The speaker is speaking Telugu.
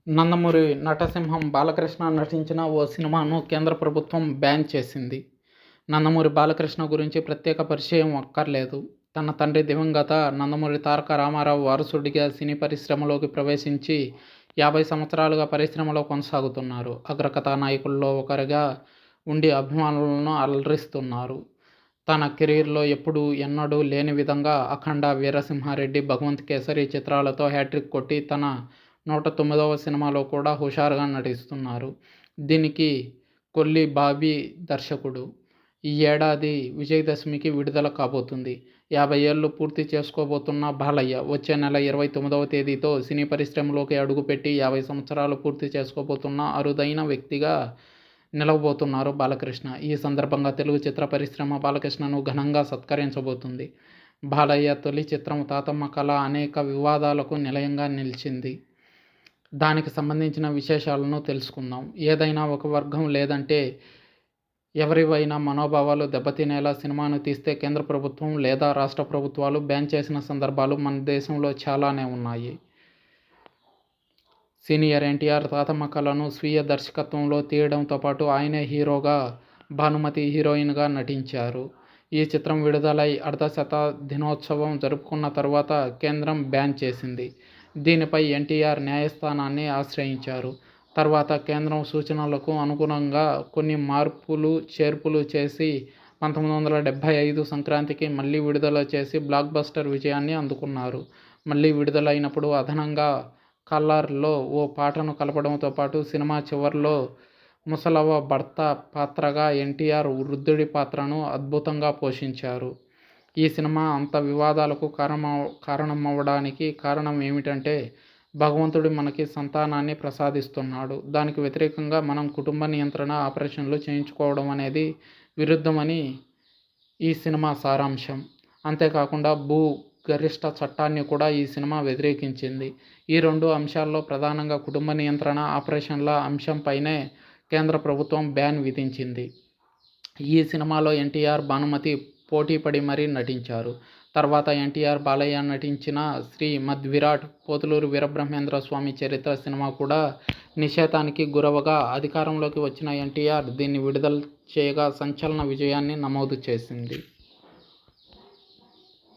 నందమూరి నటసింహం బాలకృష్ణ నటించిన ఓ సినిమాను కేంద్ర ప్రభుత్వం బ్యాన్ చేసింది. నందమూరి బాలకృష్ణ గురించి ప్రత్యేక పరిచయం అక్కర్లేదు. తన తండ్రి దివంగత నందమూరి తారక రామారావు వారసుడిగా సినీ పరిశ్రమలోకి ప్రవేశించి 50 సంవత్సరాలుగా పరిశ్రమలో కొనసాగుతున్నారు. అగ్రకథానాయకుల్లో ఒకరిగా ఉండి అభిమానులను అలరిస్తున్నారు. తన కెరీర్లో ఎన్నడూ లేని విధంగా అఖండ, వీరసింహారెడ్డి, భగవంత్ కేసరి చిత్రాలతో హ్యాట్రిక్ కొట్టి తన 109వ సినిమాలో కూడా హుషారుగా నటిస్తున్నారు. దీనికి కొల్లి బాబీ దర్శకుడు. ఈ ఏడాది విజయదశమికి విడుదల కాబోతుంది. 50 ఏళ్లు పూర్తి చేసుకోబోతున్న బాలయ్య వచ్చే నెల 29వ తేదీతో సినీ పరిశ్రమలోకి అడుగుపెట్టి 50 సంవత్సరాలు పూర్తి చేసుకోబోతున్న అరుదైన వ్యక్తిగా నిలవబోతున్నారు బాలకృష్ణ. ఈ సందర్భంగా తెలుగు చిత్ర పరిశ్రమ బాలకృష్ణను ఘనంగా సత్కరించబోతుంది. బాలయ్య తొలి చిత్రం తాతమ్మ కళ అనేక వివాదాలకు నిలయంగా నిలిచింది. దానికి సంబంధించిన విశేషాలను తెలుసుకుందాం. ఏదైనా ఒక వర్గం లేదంటే ఎవరివైనా మనోభావాలు దెబ్బతినేలా సినిమాను తీస్తే కేంద్ర ప్రభుత్వం లేదా రాష్ట్ర ప్రభుత్వాలు బ్యాన్ చేసిన సందర్భాలు మన దేశంలో చాలానే ఉన్నాయి. సీనియర్ ఎన్టీఆర్ తాతమ్మ కళను స్వీయ దర్శకత్వంలో తీయడంతో పాటు ఆయనే హీరోగా, భానుమతి హీరోయిన్గా నటించారు. ఈ చిత్రం విడుదలై అర్ధశత దినోత్సవం జరుపుకున్న తర్వాత కేంద్రం బ్యాన్ చేసింది. దీనిపై ఎన్టీఆర్ న్యాయస్థానాన్ని ఆశ్రయించారు. తర్వాత కేంద్రం సూచనలకు అనుగుణంగా కొన్ని మార్పులు చేర్పులు చేసి 1975 సంక్రాంతికి మళ్లీ విడుదల చేసి బ్లాక్ బస్టర్ విజయాన్ని అందుకున్నారు. మళ్లీ విడుదలైనప్పుడు అదనంగా కలర్లో ఓ పాటను కలపడంతో పాటు సినిమా చివర్లో ముసలవ్వ భర్త పాత్రగా ఎన్టీఆర్ వృద్ధుడి పాత్రను అద్భుతంగా పోషించారు. ఈ సినిమా అంత వివాదాలకు కారణమవ్వడానికి కారణం ఏమిటంటే భగవంతుడు మనకి సంతానాన్ని ప్రసాదిస్తున్నాడు. దానికి వ్యతిరేకంగా మనం కుటుంబ నియంత్రణ ఆపరేషన్లు చేయించుకోవడం అనేది విరుద్ధమని ఈ సినిమా సారాంశం. అంతేకాకుండా భూ గరిష్ట చట్టాన్ని కూడా ఈ సినిమా వ్యతిరేకించింది. ఈ రెండు అంశాల్లో ప్రధానంగా కుటుంబ నియంత్రణ ఆపరేషన్ల అంశంపైనే కేంద్ర ప్రభుత్వం బ్యాన్ విధించింది. ఈ సినిమాలో ఎన్టీఆర్, భానుమతి పోటీపడి మరీ నటించారు. తర్వాత ఎన్టీఆర్, బాలయ్య నటించిన శ్రీమద్విరాట్ పోతులూరి వీరబ్రహ్మేంద్ర స్వామి చరిత్ర సినిమా కూడా నిషేధానికి గురవగా అధికారంలోకి వచ్చిన ఎన్టీఆర్ దీన్ని విడుదల చేయగా సంచలన విజయాన్ని నమోదు చేసింది.